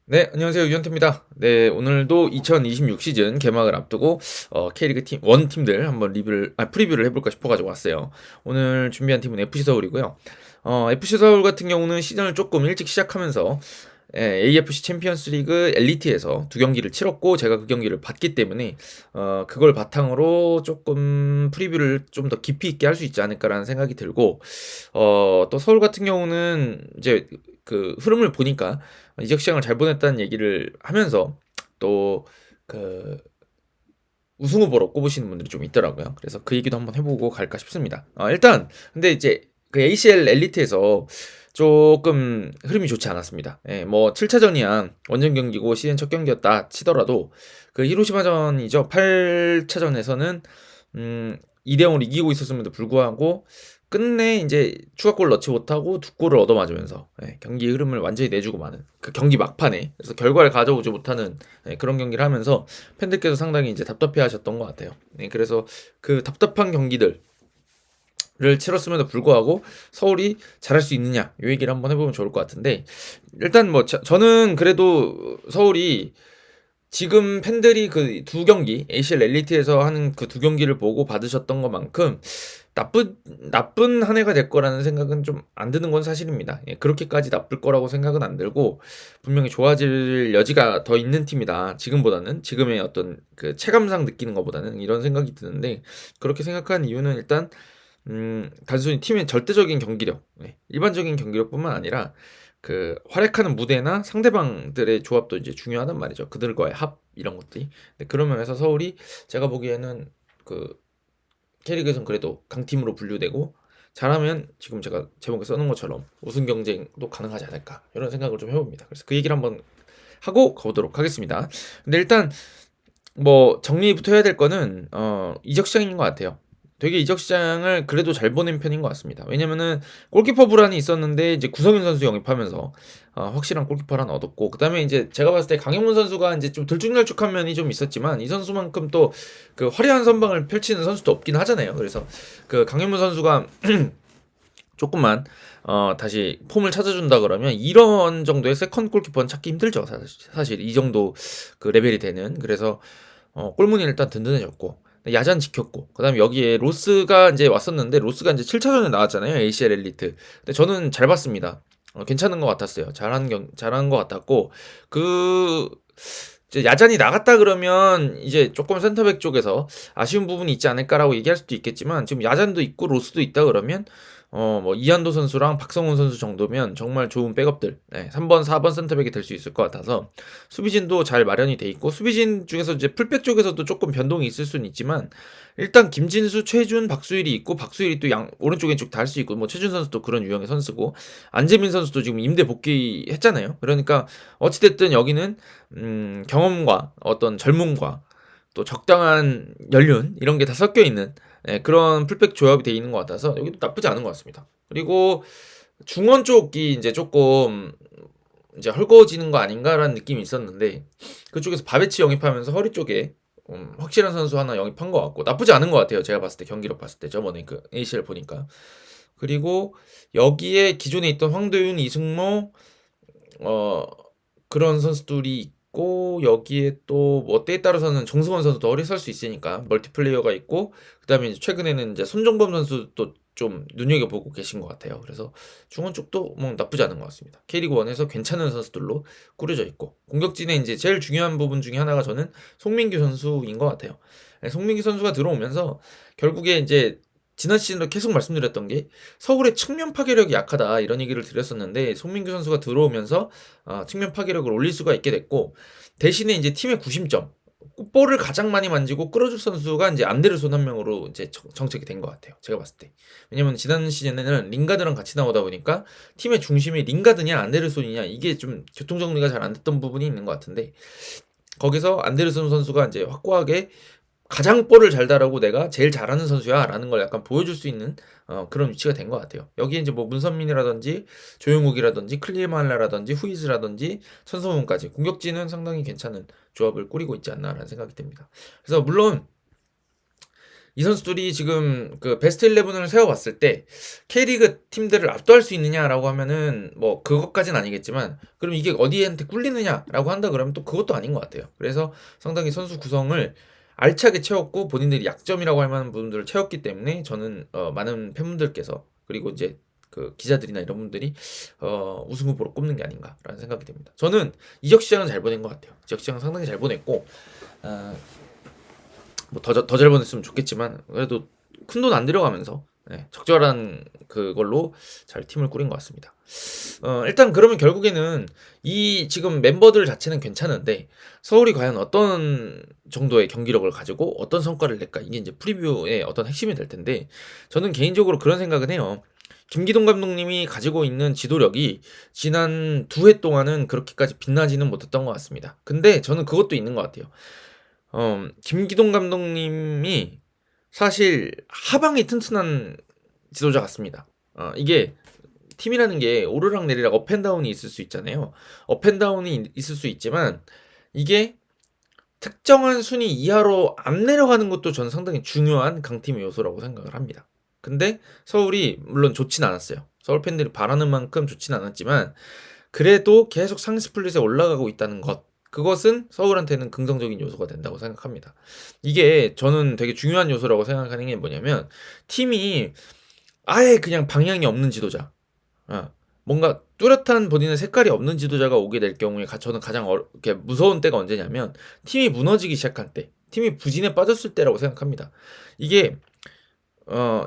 네, 안녕하세요. 유현태입니다. 네, 오늘도 2026 시즌 개막을 앞두고 K리그 팀 원 팀들 한번 프리뷰를 해볼까 싶어가지고 왔어요. 오늘 준비한 팀은 FC 서울이고요. FC 서울 같은 경우는 시즌을 조금 일찍 시작하면서 AFC 챔피언스 리그 엘리트에서 두 경기를 치렀고 제가 그 경기를 봤기 때문에 그걸 바탕으로 조금 프리뷰를 좀 더 깊이 있게 할 수 있지 않을까라는 생각이 들고 또 서울 같은 경우는 이제 그 흐름을 보니까 이적 시장을 잘 보냈다는 얘기를 하면서 또 그 우승 후보로 꼽으시는 분들이 좀 있더라고요. 그래서 그 얘기도 한번 해보고 갈까 싶습니다. 일단 근데 이제 그 ACL 엘리트에서 조금 흐름이 좋지 않았습니다. 예, 뭐 7차전이야 원정 경기고 시즌 첫 경기였다 치더라도 그 히로시마전이죠. 8차전에서는 2대 0으로 이기고 있었음에도 불구하고 끝내 이제 추가골 넣지 못하고 두 골을 얻어맞으면서 경기 흐름을 완전히 내주고 마는 그 경기 막판에 그래서 결과를 가져오지 못하는 그런 경기를 하면서 팬들께서 상당히 이제 답답해하셨던 것 같아요. 그래서 그 답답한 경기들을 치렀음에도 불구하고 서울이 잘할 수 있느냐 이 얘기를 한번 해보면 좋을 것 같은데 일단 뭐 저는 그래도 서울이 지금 팬들이 그 두 경기 ACL 엘리트에서 하는 그 두 경기를 보고 받으셨던 것만큼 나쁜 한 해가 될 거라는 생각은 좀 안 드는 건 사실입니다. 그렇게까지 나쁠 거라고 생각은 안 들고 분명히 좋아질 여지가 더 있는 팀이다. 지금보다는 지금의 어떤 그 체감상 느끼는 것보다는 이런 생각이 드는데 그렇게 생각한 이유는 일단 단순히 팀의 절대적인 경기력, 일반적인 경기력뿐만 아니라 그 활약하는 무대나 상대방들의 조합도 이제 중요하단 말이죠. 그들과의 합 이런 것들이. 그런 면에서 서울이 제가 보기에는 그 K리그에선 그래도 강팀으로 분류되고 잘하면 지금 제가 제목에 써놓은 것처럼 우승 경쟁도 가능하지 않을까 이런 생각을 좀 해봅니다. 그래서 그 얘기를 한번 하고 가보도록 하겠습니다. 근데 일단 뭐 정리부터 해야 될 거는 이적 시장인 것 같아요. 되게 이적 시장을 그래도 잘 보낸 편인 것 같습니다. 왜냐면은 골키퍼 불안이 있었는데 이제 구성윤 선수 영입하면서 확실한 골키퍼를 하나 얻었고 그다음에 이제 제가 봤을 때 강현문 선수가 이제 좀 들쭉날쭉한 면이 좀 있었지만 이 선수만큼 또 그 화려한 선방을 펼치는 선수도 없긴 하잖아요. 그래서 그 강현문 선수가 조금만 다시 폼을 찾아준다 그러면 이런 정도의 세컨 골키퍼는 찾기 힘들죠. 사실 이 정도 그 레벨이 되는. 그래서 골문이 일단 든든해졌고 야잔 지켰고 그다음에 여기에 로스가 이제 왔었는데 로스가 이제 7차전에 나왔잖아요. ACL 엘리트. 근데 저는 잘 봤습니다. 괜찮은 것 같았어요. 잘한 것 같았고 그 이제 야잔이 나갔다 그러면 이제 조금 센터백 쪽에서 아쉬운 부분이 있지 않을까라고 얘기할 수도 있겠지만 지금 야잔도 있고 로스도 있다 그러면 뭐 이한도 선수랑 박성훈 선수 정도면 정말 좋은 백업들 3번 4번 센터백이 될 수 있을 것 같아서 수비진도 잘 마련이 돼 있고 수비진 중에서 이제 풀백 쪽에서도 조금 변동이 있을 수는 있지만 일단 김진수, 최준, 박수일이 있고 박수일이 또 양 오른쪽 왼쪽 다 할 수 있고 뭐 최준 선수도 그런 유형의 선수고 안재민 선수도 지금 임대 복귀했잖아요. 그러니까 어찌됐든 여기는 경험과 어떤 젊음과 또 적당한 연륜 이런 게 다 섞여 있는 그런 풀백 조합이 돼 있는 것 같아서 여기도 나쁘지 않은 것 같습니다. 그리고 중원 쪽이 이제 조금 이제 헐거워지는 거 아닌가라는 느낌이 있었는데 그쪽에서 바베치 영입하면서 허리 쪽에 확실한 선수 하나 영입한 것 같고 나쁘지 않은 것 같아요. 제가 봤을 때 경기력 봤을 때 저번에 그 ACL 보니까 그리고 여기에 기존에 있던 황도윤, 이승모 어 그런 선수들이 있고 여기에 또뭐 때에 따라서는 정승원 선수도 어리설 수 있으니까 멀티플레이어가 있고 그다음에 이제 최근에는 이제 손정범 선수도 좀 눈여겨보고 계신 것 같아요. 그래서 중원 쪽도 뭐 나쁘지 않은 것 같습니다. K리그 1에서 괜찮은 선수들로 꾸려져 있고 공격진에 이제 제일 중요한 부분 중에 하나가 저는 송민규 선수인 것 같아요. 송민규 선수가 들어오면서 결국에 이제 지난 시즌도 계속 말씀드렸던 게 서울의 측면 파괴력이 약하다 이런 얘기를 드렸었는데 송민규 선수가 들어오면서 측면 파괴력을 올릴 수가 있게 됐고 대신에 이제 팀의 구심점 볼을 가장 많이 만지고 끌어줄 선수가 이제 안데르손 한 명으로 이제 정책이 된 것 같아요. 제가 봤을 때. 왜냐면 지난 시즌에는 링가드랑 같이 나오다 보니까 팀의 중심이 링가드냐 안데르손이냐 이게 좀 교통 정리가 잘 안 됐던 부분이 있는 것 같은데 거기서 안데르손 선수가 이제 확고하게 가장 볼을 잘 다루고 내가 제일 잘하는 선수야라는 걸 약간 보여줄 수 있는 그런 위치가 된 것 같아요. 여기에 이제 뭐 문선민이라든지 조용욱이라든지 클리마라든지 후이즈라든지 천성훈까지 공격진은 상당히 괜찮은 조합을 꾸리고 있지 않나라는 생각이 듭니다. 그래서 물론 이 선수들이 지금 그 베스트 11을 세워봤을 때 K리그 팀들을 압도할 수 있느냐라고 하면은 뭐 그것까진 아니겠지만, 그럼 이게 어디한테 꿀리느냐라고 한다 그러면 또 그것도 아닌 것 같아요. 그래서 상당히 선수 구성을 알차게 채웠고 본인들이 약점이라고 할 만한 부분들을 채웠기 때문에 저는 많은 팬분들께서, 그리고 이제 그 기자들이나 이런 분들이 우승 후보로 꼽는 게 아닌가라는 생각이 듭니다. 저는 이적 시장은 잘 보낸 것 같아요. 이적 시장 상당히 잘 보냈고, 뭐 더 잘 보냈으면 좋겠지만 그래도 큰 돈 안 들여가면서 적절한 그걸로 잘 팀을 꾸린 것 같습니다. 일단 그러면 결국에는 이 지금 멤버들 자체는 괜찮은데 서울이 과연 어떤 정도의 경기력을 가지고 어떤 성과를 낼까, 이게 이제 프리뷰의 어떤 핵심이 될 텐데, 저는 개인적으로 그런 생각은 해요. 김기동 감독님이 가지고 있는 지도력이 지난 2회 동안은 그렇게까지 빛나지는 못했던 것 같습니다. 근데 저는 그것도 있는 것 같아요. 김기동 감독님이 사실 하방이 튼튼한 지도자 같습니다. 이게 팀이라는 게 오르락 내리락 업앤다운이 있을 수 있잖아요. 업앤다운이 있을 수 있지만 이게 특정한 순위 이하로 안 내려가는 것도 저는 상당히 중요한 강팀의 요소라고 생각을 합니다. 근데 서울이 물론 좋진 않았어요. 서울 팬들이 바라는 만큼 좋진 않았지만 그래도 계속 상위 스플릿에 올라가고 있다는 것, 그것은 서울한테는 긍정적인 요소가 된다고 생각합니다. 이게 저는 되게 중요한 요소라고 생각하는 게 뭐냐면, 팀이 아예 그냥 방향이 없는 지도자, 뭔가 뚜렷한 본인의 색깔이 없는 지도자가 오게 될 경우에 저는 가장 이렇게 무서운 때가 언제냐면 팀이 무너지기 시작할 때, 팀이 부진에 빠졌을 때라고 생각합니다. 이게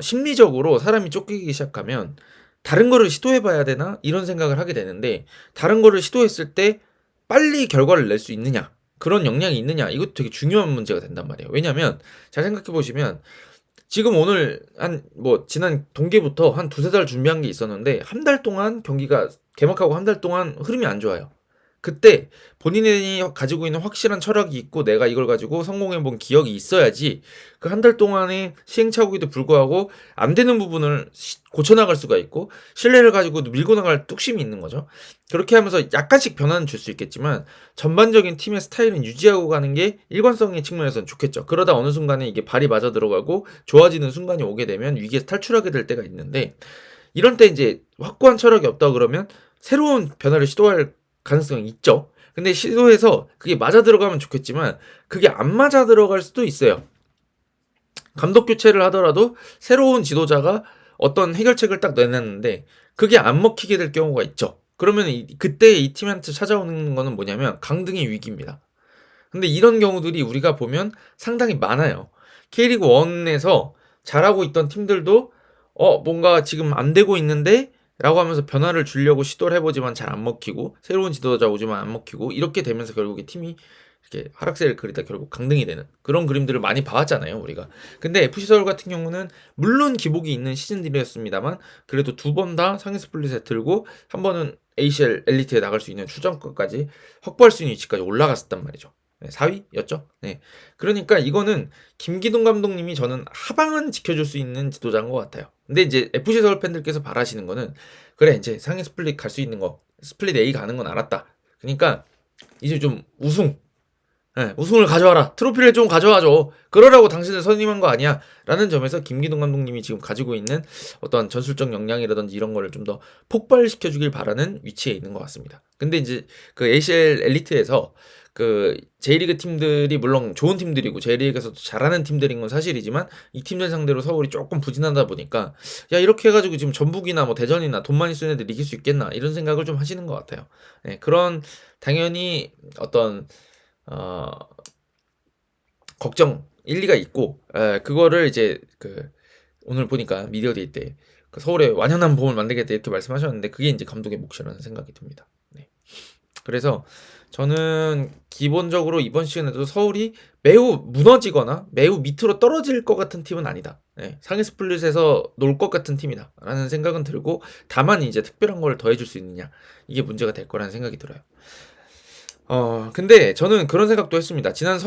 심리적으로 사람이 쫓기기 시작하면 다른 거를 시도해봐야 되나 이런 생각을 하게 되는데, 다른 거를 시도했을 때 빨리 결과를 낼 수 있느냐, 그런 역량이 있느냐, 이것도 되게 중요한 문제가 된단 말이에요. 왜냐면 잘 생각해 보시면 지금 오늘 지난 동계부터 한 두세 달 준비한 게 있었는데 한 달 동안 경기가 개막하고 한 달 동안 흐름이 안 좋아요. 그때 본인이 가지고 있는 확실한 철학이 있고 내가 이걸 가지고 성공해본 기억이 있어야지 그 한 달 동안의 시행착오에도 불구하고 안 되는 부분을 고쳐나갈 수가 있고 신뢰를 가지고 밀고 나갈 뚝심이 있는 거죠. 그렇게 하면서 약간씩 변화는 줄 수 있겠지만 전반적인 팀의 스타일은 유지하고 가는 게 일관성의 측면에서는 좋겠죠. 그러다 어느 순간에 이게 발이 맞아 들어가고 좋아지는 순간이 오게 되면 위기에서 탈출하게 될 때가 있는데, 이런 때 이제 확고한 철학이 없다 그러면 새로운 변화를 시도할 가능성이 있죠. 근데 시도해서 그게 맞아 들어가면 좋겠지만 그게 안 맞아 들어갈 수도 있어요. 감독 교체를 하더라도 새로운 지도자가 어떤 해결책을 딱 내놨는데 그게 안 먹히게 될 경우가 있죠. 그러면 그때 이 팀한테 찾아오는 거는 뭐냐면 강등의 위기입니다. 근데 이런 경우들이 우리가 보면 상당히 많아요. K리그 1에서 잘하고 있던 팀들도 뭔가 지금 안 되고 있는데 라고 하면서 변화를 주려고 시도를 해보지만 잘 안 먹히고, 새로운 지도자 오지만 안 먹히고, 이렇게 되면서 결국에 팀이 이렇게 하락세를 그리다 결국 강등이 되는 그런 그림들을 많이 봐왔잖아요, 우리가. 근데 FC 서울 같은 경우는 물론 기복이 있는 시즌들이었습니다만 그래도 2번 다 상위 스플릿에 들고 한 번은 ACL 엘리트에 나갈 수 있는 추정권까지 확보할 수 있는 위치까지 올라갔었단 말이죠. 4위였죠. 네. 그러니까 이거는 김기동 감독님이 저는 하방은 지켜줄 수 있는 지도자인 것 같아요. 근데 이제 FC 서울 팬들께서 바라시는 거는, 그래 이제 상위 스플릿 갈 수 있는 거, 스플릿 A 가는 건 알았다. 그러니까 이제 좀 우승을 가져와라. 트로피를 좀 가져와줘. 그러라고 당신을 선임한 거 아니야. 라는 점에서 김기동 감독님이 지금 가지고 있는 어떤 전술적 역량이라든지 이런 거를 좀 더 폭발시켜 주길 바라는 위치에 있는 것 같습니다. 근데 이제 그 ACL 엘리트에서 그 J리그 팀들이 물론 좋은 팀들이고 J리그에서도 잘하는 팀들인 건 사실이지만 이 팀들 상대로 서울이 조금 부진하다 보니까 야, 이렇게 해가지고 지금 전북이나 뭐 대전이나 돈 많이 쓰는 애들 이길 수 있겠나 이런 생각을 좀 하시는 것 같아요. 그런 당연히 어떤 걱정 일리가 있고, 그거를 이제 그 오늘 보니까 미디어데이 때 그 서울에 완연한 봄을 만들겠다 이렇게 말씀하셨는데 그게 이제 감독의 몫이라는 생각이 듭니다. 그래서 저는 기본적으로 이번 시즌에도 서울이 매우 무너지거나 매우 밑으로 떨어질 것 같은 팀은 아니다. 상위 스플릿에서 놀 것 같은 팀이다 라는 생각은 들고, 다만 이제 특별한 걸 더해줄 수 있느냐, 이게 문제가 될 거라는 생각이 들어요. 근데 저는 그런 생각도 했습니다. 지난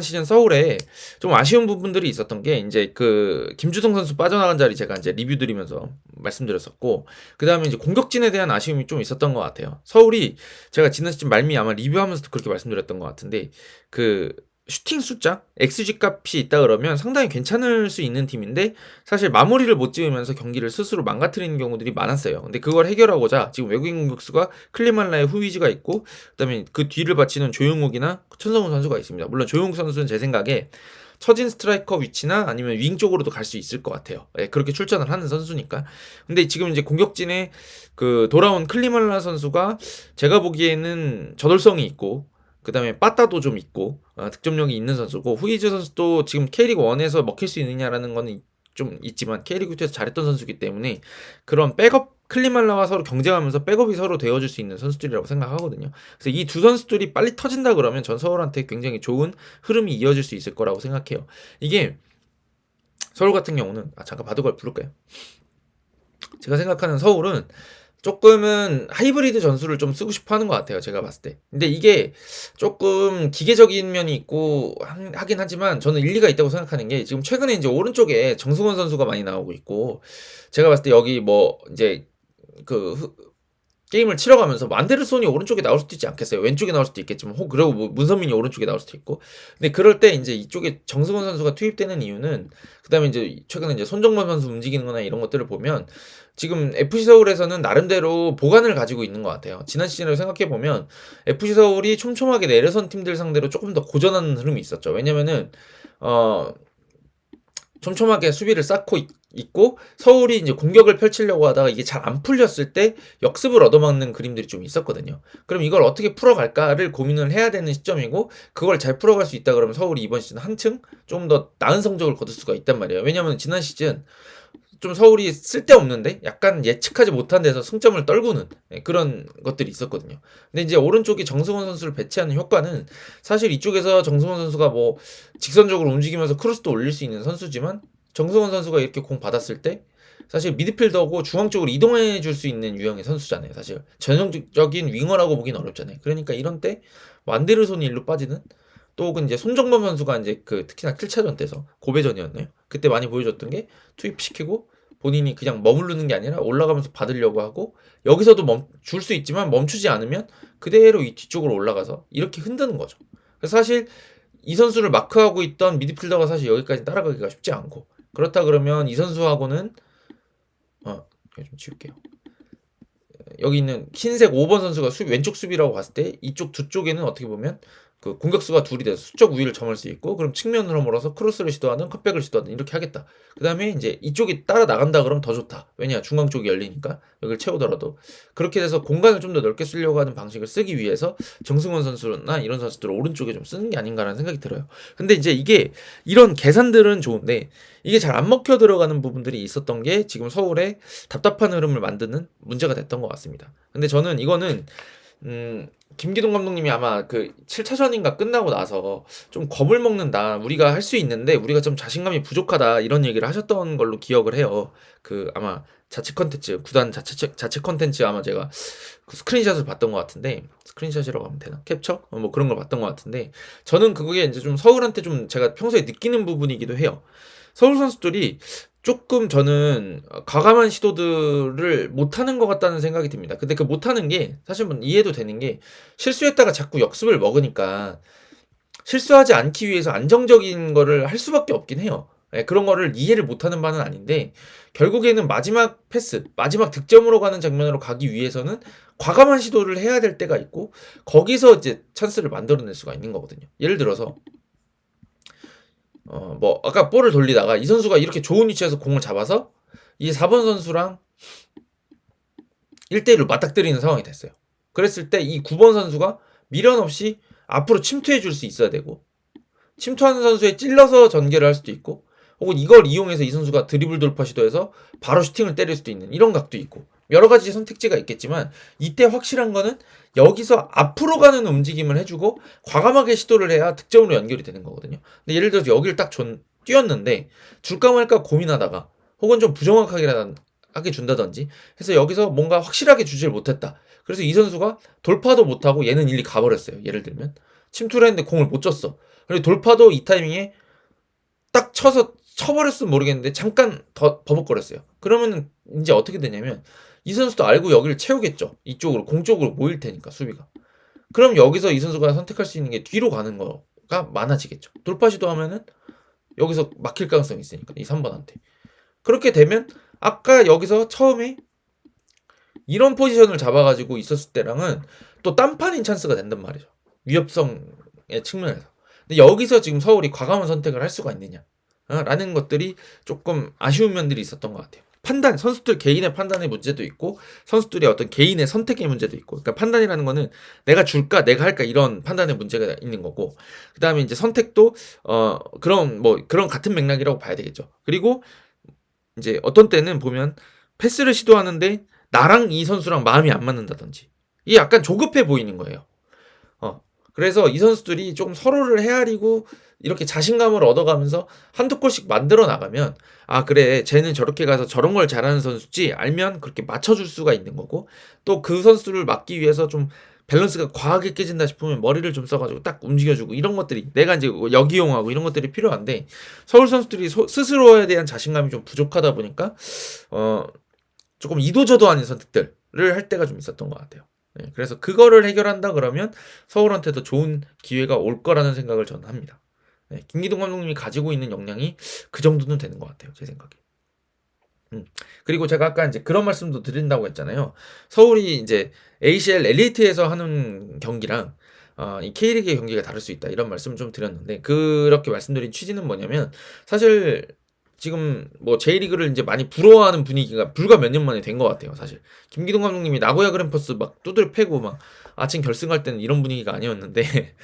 시즌 서울에 좀 아쉬운 부분들이 있었던 게, 이제 그 김주성 선수 빠져나간 자리 제가 이제 리뷰 드리면서 말씀드렸었고, 그 다음에 이제 공격진에 대한 아쉬움이 좀 있었던 것 같아요. 서울이 제가 지난 시즌 말미 아마 리뷰하면서도 그렇게 말씀드렸던 것 같은데, 그 슈팅 숫자 XG 값이 있다 그러면 상당히 괜찮을 수 있는 팀인데 사실 마무리를 못 지으면서 경기를 스스로 망가뜨리는 경우들이 많았어요. 근데 그걸 해결하고자 지금 외국인 공격수가 클리말라의 후위지가 있고 그다음에 그 뒤를 바치는 조용욱이나 천성훈 선수가 있습니다. 물론 조용욱 선수는 제 생각에 처진 스트라이커 위치나 아니면 윙 쪽으로도 갈 수 있을 것 같아요. 예, 그렇게 출전을 하는 선수니까. 근데 지금 이제 공격진에 그 돌아온 클리말라 선수가 제가 보기에는 저돌성이 있고 그 다음에 빠따도 좀 있고 득점력이 있는 선수고 후이즈 선수도 지금 K리그 1에서 먹힐 수 있느냐라는 거는 좀 있지만 K리그 2에서 잘했던 선수이기 때문에 그런 백업 클리말라와 서로 경쟁하면서 백업이 서로 되어줄 수 있는 선수들이라고 생각하거든요. 그래서 이 두 선수들이 빨리 터진다 그러면 전 서울한테 굉장히 좋은 흐름이 이어질 수 있을 거라고 생각해요. 이게 서울 같은 경우는 잠깐 바둑을 부를까요? 제가 생각하는 서울은 조금은 하이브리드 전술을 좀 쓰고 싶어 하는 것 같아요. 제가 봤을 때. 근데 이게 조금 기계적인 면이 있고 하긴 하지만 저는 일리가 있다고 생각하는 게 지금 최근에 이제 오른쪽에 정승원 선수가 많이 나오고 있고 제가 봤을 때 여기 뭐 이제 그 게임을 치러가면서 만데르손이 오른쪽에 나올 수도 있지 않겠어요. 왼쪽에 나올 수도 있겠지만 그리고 뭐 문선민이 오른쪽에 나올 수도 있고. 근데 그럴 때 이제 이쪽에 정승원 선수가 투입되는 이유는 그다음에 이제 최근에 이제 손정범 선수 움직이는 거나 이런 것들을 보면 지금 FC 서울에서는 나름대로 보관을 가지고 있는 것 같아요. 지난 시즌을 생각해 보면 FC 서울이 촘촘하게 내려선 팀들 상대로 조금 더 고전하는 흐름이 있었죠. 왜냐면은 촘촘하게 수비를 쌓고 있고 서울이 이제 공격을 펼치려고 하다가 이게 잘 안 풀렸을 때 역습을 얻어맞는 그림들이 좀 있었거든요. 그럼 이걸 어떻게 풀어갈까를 고민을 해야 되는 시점이고 그걸 잘 풀어갈 수 있다 그러면 서울이 이번 시즌 한층 좀 더 나은 성적을 거둘 수가 있단 말이에요. 왜냐면 지난 시즌 좀 서울이 쓸데없는데 약간 예측하지 못한 데서 승점을 떨구는 그런 것들이 있었거든요. 근데 이제 오른쪽에 정승원 선수를 배치하는 효과는 사실 이쪽에서 정승원 선수가 뭐 직선적으로 움직이면서 크로스도 올릴 수 있는 선수지만 정승원 선수가 이렇게 공 받았을 때 사실 미드필더고 중앙 쪽으로 이동해 줄 수 있는 유형의 선수잖아요. 사실 전형적인 윙어라고 보기는 어렵잖아요. 그러니까 이런 때 만데르손이 일로 빠지는 또 혹은 이제 손정범 선수가 이제 그 특히나 7차전 때서 고배전이었나요? 그때 많이 보여줬던 게 투입시키고 본인이 그냥 머무르는 게 아니라 올라가면서 받으려고 하고 여기서도 줄 수 있지만 멈추지 않으면 그대로 이 뒤쪽으로 올라가서 이렇게 흔드는 거죠. 그래서 사실 이 선수를 마크하고 있던 미드필더가 사실 여기까지 따라가기가 쉽지 않고 그렇다 그러면 이 선수하고는 좀 지울게요. 여기 있는 흰색 5번 선수가 왼쪽 수비라고 봤을 때 이쪽 두 쪽에는 어떻게 보면 그 공격수가 둘이 돼서 수적 우위를 점할 수 있고 그럼 측면으로 몰아서 크로스를 시도하든 컷백을 시도하든 이렇게 하겠다. 그 다음에 이제 이쪽이 따라 나간다 그러면 더 좋다. 왜냐 중앙 쪽이 열리니까 여기를 채우더라도 그렇게 돼서 공간을 좀 더 넓게 쓰려고 하는 방식을 쓰기 위해서 정승원 선수나 이런 선수들을 오른쪽에 좀 쓰는 게 아닌가라는 생각이 들어요. 근데 이제 이게 이런 계산들은 좋은데 이게 잘 안 먹혀 들어가는 부분들이 있었던 게 지금 서울의 답답한 흐름을 만드는 문제가 됐던 것 같습니다. 근데 저는 이거는 김기동 감독님이 아마 그 7차전인가 끝나고 나서 좀 겁을 먹는다. 우리가 할 수 있는데 우리가 좀 자신감이 부족하다. 이런 얘기를 하셨던 걸로 기억을 해요. 그 아마 자체 컨텐츠, 구단 자체 컨텐츠 아마 제가 그 스크린샷을 봤던 것 같은데 스크린샷이라고 하면 되나? 캡처? 뭐 그런 걸 봤던 것 같은데 저는 그게 이제 좀 서울한테 좀 제가 평소에 느끼는 부분이기도 해요. 서울 선수들이 조금 저는 과감한 시도들을 못하는 것 같다는 생각이 듭니다. 근데 그 못하는 게 사실 뭐 이해도 되는 게 실수했다가 자꾸 역습을 먹으니까 실수하지 않기 위해서 안정적인 거를 할 수밖에 없긴 해요. 그런 거를 이해를 못하는 바는 아닌데 결국에는 마지막 패스, 마지막 득점으로 가는 장면으로 가기 위해서는 과감한 시도를 해야 될 때가 있고 거기서 이제 찬스를 만들어낼 수가 있는 거거든요. 예를 들어서 뭐 아까 볼을 돌리다가 이 선수가 이렇게 좋은 위치에서 공을 잡아서 이 4번 선수랑 1대1로 맞닥뜨리는 상황이 됐어요. 그랬을 때 이 9번 선수가 미련 없이 앞으로 침투해 줄 수 있어야 되고 침투하는 선수에 찔러서 전개를 할 수도 있고 혹은 이걸 이용해서 이 선수가 드리블 돌파 시도해서 바로 슈팅을 때릴 수도 있는 이런 각도 있고 여러 가지 선택지가 있겠지만 이때 확실한 거는 여기서 앞으로 가는 움직임을 해주고 과감하게 시도를 해야 득점으로 연결이 되는 거거든요. 근데 예를 들어서 여기를 딱 뛰었는데 줄까 말까 고민하다가 혹은 좀 부정확하게 준다든지 해서 여기서 뭔가 확실하게 주지를 못했다. 그래서 이 선수가 돌파도 못하고 얘는 일리 가버렸어요. 예를 들면 침투를 했는데 공을 못 줬어. 그리고 돌파도 이 타이밍에 딱 쳐버렸으면 모르겠는데 잠깐 더 버벅거렸어요. 그러면 이제 어떻게 되냐면 이 선수도 알고 여기를 채우겠죠. 이쪽으로 공 쪽으로 모일 테니까 수비가. 그럼 여기서 이 선수가 선택할 수 있는 게 뒤로 가는 거 시도가 많아지겠죠. 돌파 시도하면은 여기서 막힐 가능성이 있으니까 이 3번한테. 그렇게 되면 아까 여기서 처음에 이런 포지션을 잡아가지고 있었을 때랑은 또 딴판인 찬스가 된단 말이죠. 위협성의 측면에서. 근데 여기서 지금 서울이 과감한 선택을 할 수가 있느냐 라는 것들이 조금 아쉬운 면들이 있었던 것 같아요. 판단, 선수들 개인의 판단의 문제도 있고 선수들의 어떤 개인의 선택의 문제도 있고, 그러니까 판단이라는 거는 내가 줄까 내가 할까 이런 판단의 문제가 있는 거고, 그 다음에 이제 선택도 그런 같은 맥락이라고 봐야 되겠죠. 그리고 이제 어떤 때는 보면 패스를 시도하는데 나랑 이 선수랑 마음이 안 맞는다든지 이게 약간 조급해 보이는 거예요. 그래서 이 선수들이 조금 서로를 헤아리고 이렇게 자신감을 얻어가면서 한두 골씩 만들어 나가면, 아 그래 쟤는 저렇게 가서 저런 걸 잘하는 선수지 알면 그렇게 맞춰줄 수가 있는 거고, 또 그 선수를 막기 위해서 좀 밸런스가 과하게 깨진다 싶으면 머리를 좀 써가지고 딱 움직여주고, 이런 것들이 내가 이제 역이용하고 이런 것들이 필요한데 서울 선수들이 스스로에 대한 자신감이 좀 부족하다 보니까 조금 이도저도 아닌 선택들을 할 때가 좀 있었던 것 같아요. 네, 그래서 그거를 해결한다 그러면 서울한테도 좋은 기회가 올 거라는 생각을 저는 합니다. 네, 김기동 감독님이 가지고 있는 역량이 그 정도는 되는 것 같아요, 제 생각에. 그리고 제가 아까 이제 그런 말씀도 드린다고 했잖아요. 서울이 이제 ACL 엘리트에서 하는 경기랑 이 K리그의 경기가 다를 수 있다, 이런 말씀을 좀 드렸는데, 그렇게 말씀드린 취지는 뭐냐면, 사실 지금 뭐 J리그를 이제 많이 부러워하는 분위기가 불과 몇 년 만에 된 것 같아요. 사실 김기동 감독님이 나고야 그랜퍼스 막 두드려 패고 막 아침 결승할 때는 이런 분위기가 아니었는데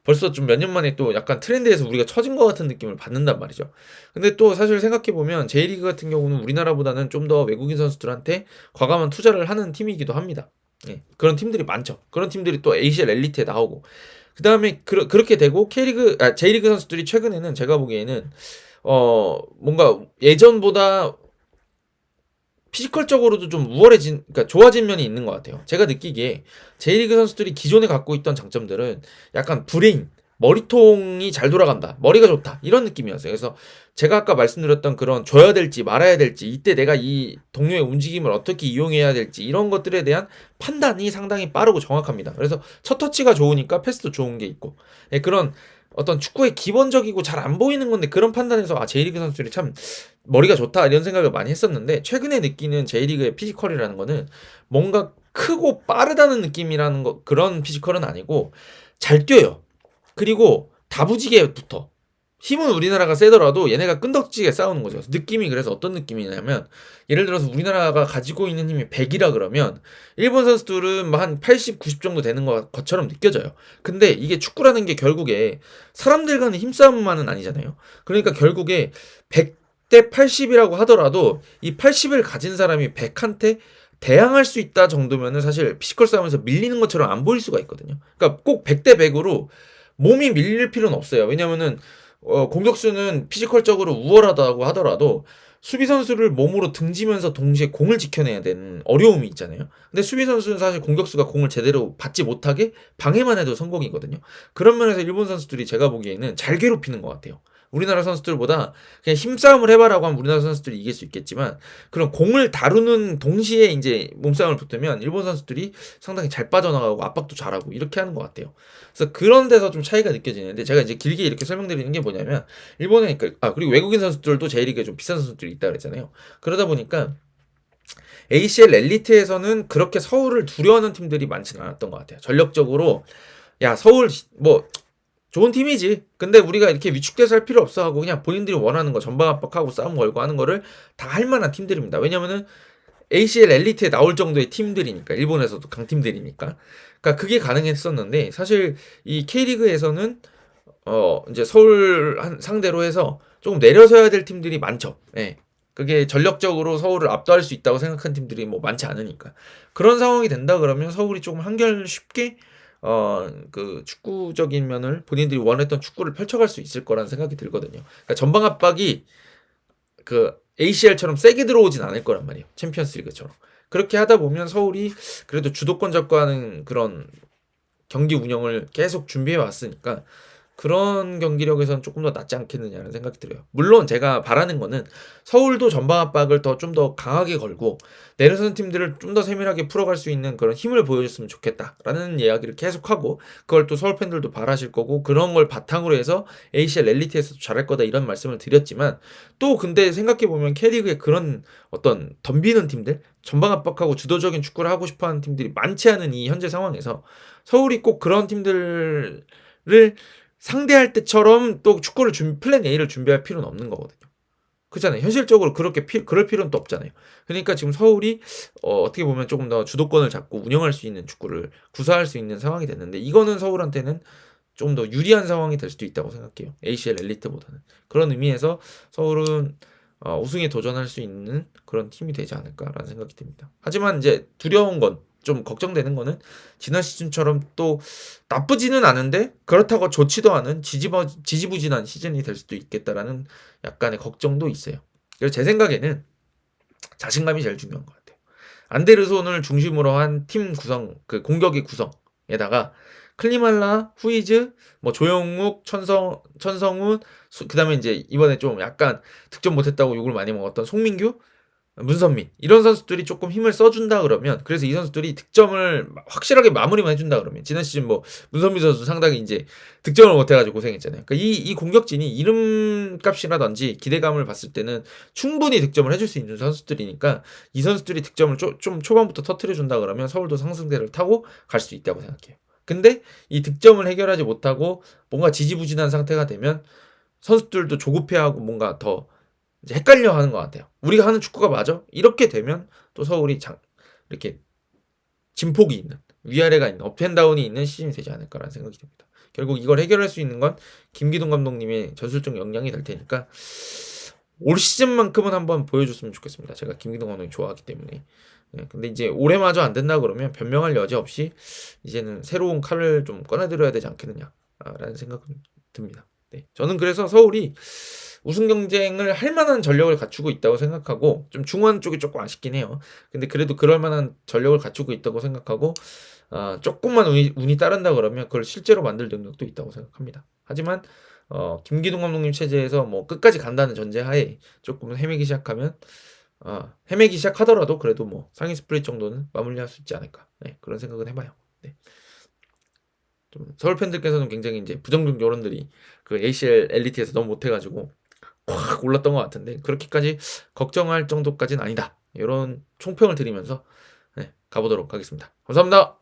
벌써 좀 몇 년 만에 또 약간 트렌드에서 우리가 처진 것 같은 느낌을 받는단 말이죠. 근데 또 사실 생각해보면 J리그 같은 경우는 우리나라보다는 좀 더 외국인 선수들한테 과감한 투자를 하는 팀이기도 합니다. 예, 그런 팀들이 많죠. 그런 팀들이 또 ACL 엘리트에 나오고, 그 다음에 그렇게 되고 J리그 선수들이 최근에는 제가 보기에는 뭔가 예전보다 피지컬적으로도 좀 그러니까 좋아진 면이 있는 것 같아요. 제가 느끼기에 J리그 선수들이 기존에 갖고 있던 장점들은 약간 브레인, 머리통이 잘 돌아간다, 머리가 좋다, 이런 느낌이었어요. 그래서 제가 아까 말씀드렸던 그런 줘야 될지 말아야 될지, 이때 내가 이 동료의 움직임을 어떻게 이용해야 될지, 이런 것들에 대한 판단이 상당히 빠르고 정확합니다. 그래서 첫 터치가 좋으니까 패스도 좋은 게 있고, 그런 어떤 축구의 기본적이고 잘 안 보이는 건데 그런 판단에서 J리그 선수들이 참 머리가 좋다, 이런 생각을 많이 했었는데, 최근에 느끼는 J리그의 피지컬이라는 거는 뭔가 크고 빠르다는 느낌이라는 거, 그런 피지컬은 아니고 잘 뛰어요. 그리고 다부지게 붙어. 힘은 우리나라가 세더라도 얘네가 끈덕지게 싸우는 거죠. 느낌이, 그래서 어떤 느낌이냐면, 예를 들어서 우리나라가 가지고 있는 힘이 100이라 그러면 일본 선수들은 한 80, 90 정도 되는 것처럼 느껴져요. 근데 이게 축구라는 게 결국에 사람들 간의 힘싸움만은 아니잖아요. 그러니까 결국에 100대 80이라고 하더라도 이 80을 가진 사람이 100한테 대항할 수 있다 정도면은 사실 피지컬 싸움에서 밀리는 것처럼 안 보일 수가 있거든요. 그러니까 꼭 100대 100으로 몸이 밀릴 필요는 없어요. 왜냐면은 공격수는 피지컬적으로 우월하다고 하더라도 수비 선수를 몸으로 등지면서 동시에 공을 지켜내야 되는 어려움이 있잖아요. 근데 수비 선수는 사실 공격수가 공을 제대로 받지 못하게 방해만 해도 성공이거든요. 그런 면에서 일본 선수들이 제가 보기에는 잘 괴롭히는 것 같아요. 우리나라 선수들보다 그냥 힘싸움을 해봐라고 하면 우리나라 선수들이 이길 수 있겠지만, 그런 공을 다루는 동시에 이제 몸싸움을 붙으면 일본 선수들이 상당히 잘 빠져나가고 압박도 잘하고 이렇게 하는 것 같아요. 그래서 그런 데서 좀 차이가 느껴지는데, 제가 이제 길게 이렇게 설명드리는 게 뭐냐면, 일본에 그리고 외국인 선수들도 J리그에 좀 비싼 선수들이 있다 그랬잖아요. 그러다 보니까 ACL 엘리트에서는 그렇게 서울을 두려워하는 팀들이 많지는 않았던 것 같아요. 전력적으로 야 서울 뭐 좋은 팀이지, 근데 우리가 이렇게 위축돼서 할 필요 없어 하고 그냥 본인들이 원하는 거 전방 압박하고 싸움 걸고 하는 거를 다 할 만한 팀들입니다. 왜냐면은 ACL 엘리트에 나올 정도의 팀들이니까, 일본에서도 강팀들이니까. 그러니까 그게 가능했었는데, 사실 이 K리그에서는 이제 서울 상대로 해서 조금 내려서야 될 팀들이 많죠. 예. 그게 전력적으로 서울을 압도할 수 있다고 생각한 팀들이 뭐 많지 않으니까. 그런 상황이 된다 그러면 서울이 조금 한결 쉽게 그 축구적인 면을 본인들이 원했던 축구를 펼쳐갈 수 있을 거라는 생각이 들거든요. 그러니까 전방 압박이 그 ACL처럼 세게 들어오진 않을 거란 말이에요. 챔피언스리그처럼. 그렇게 하다 보면 서울이 그래도 주도권 잡고 하는 그런 경기 운영을 계속 준비해 왔으니까 그런 경기력에서는 조금 더 낫지 않겠느냐는 생각이 들어요. 물론 제가 바라는 거는 서울도 전방 압박을 좀 더 강하게 걸고 내려서는 팀들을 좀 더 세밀하게 풀어갈 수 있는 그런 힘을 보여줬으면 좋겠다라는 이야기를 계속하고, 그걸 또 서울 팬들도 바라실 거고, 그런 걸 바탕으로 해서 ACL 엘리트에서도 잘할 거다 이런 말씀을 드렸지만, 또 근데 생각해보면 K리그에 그런 어떤 덤비는 팀들, 전방 압박하고 주도적인 축구를 하고 싶어하는 팀들이 많지 않은 이 현재 상황에서 서울이 꼭 그런 팀들을 상대할 때처럼 또 축구를 플랜 A를 준비할 필요는 없는 거거든요. 그렇잖아요. 현실적으로 그럴 필요는 또 없잖아요. 그러니까 지금 서울이 어떻게 보면 조금 더 주도권을 잡고 운영할 수 있는 축구를 구사할 수 있는 상황이 됐는데, 이거는 서울한테는 좀 더 유리한 상황이 될 수도 있다고 생각해요. ACL 엘리트보다는. 그런 의미에서 서울은 우승에 도전할 수 있는 그런 팀이 되지 않을까라는 생각이 듭니다. 하지만 이제 두려운 건, 좀 걱정되는 거는 지난 시즌처럼 또 나쁘지는 않은데 그렇다고 좋지도 않은 지지부진한 시즌이 될 수도 있겠다라는 약간의 걱정도 있어요. 그래서 제 생각에는 자신감이 제일 중요한 것 같아요. 안데르손을 중심으로 한 팀 구성, 그 공격의 구성에다가 클리말라, 후이즈, 뭐 조영욱, 천성훈, 그 다음에 이제 이번에 좀 약간 득점 못했다고 욕을 많이 먹었던 송민규, 문선민, 이런 선수들이 조금 힘을 써준다 그러면, 그래서 이 선수들이 득점을 확실하게 마무리만 해준다 그러면, 지난 시즌 뭐 문선민 선수 상당히 이제 득점을 못해가지고 고생했잖아요. 그러니까 이 공격진이 이름값이라든지 기대감을 봤을 때는 충분히 득점을 해줄 수 있는 선수들이니까, 이 선수들이 득점을 좀 초반부터 터트려준다 그러면 서울도 상승세를 타고 갈 수 있다고 생각해요. 근데 이 득점을 해결하지 못하고 뭔가 지지부진한 상태가 되면 선수들도 조급해하고 뭔가 더 이제 헷갈려 하는 것 같아요. 우리가 하는 축구가 맞아? 이렇게 되면 또 서울이 이렇게 진폭이 있는, 위아래가 있는, 업앤다운이 있는 시즌이 되지 않을까라는 생각이 듭니다. 결국 이걸 해결할 수 있는 건 김기동 감독님의 전술적 역량이 될 테니까 올 시즌만큼은 한번 보여줬으면 좋겠습니다. 제가 김기동 감독님 좋아하기 때문에. 네, 근데 이제 올해마저 안 된다 그러면 변명할 여지 없이 이제는 새로운 칼을 좀 꺼내들어야 되지 않겠느냐라는 생각은 듭니다. 네, 저는 그래서 서울이 우승 경쟁을 할 만한 전력을 갖추고 있다고 생각하고, 좀 중원 쪽이 조금 아쉽긴 해요. 근데 그래도 그럴 만한 전력을 갖추고 있다고 생각하고, 조금만 운이 따른다 그러면 그걸 실제로 만들 능력도 있다고 생각합니다. 하지만 김기동 감독님 체제에서 뭐 끝까지 간다는 전제하에 조금 헤매기 시작하더라도 그래도 뭐 상위 스프릿 정도는 마무리할 수 있지 않을까, 네, 그런 생각은 해봐요. 네. 좀 서울 팬들께서는 굉장히 이제 부정적 여론들이 그 ACL 엘리트에서 너무 못해가지고 확 올랐던 것 같은데, 그렇게까지 걱정할 정도까지는 아니다, 이런 총평을 드리면서 네, 가보도록 하겠습니다. 감사합니다.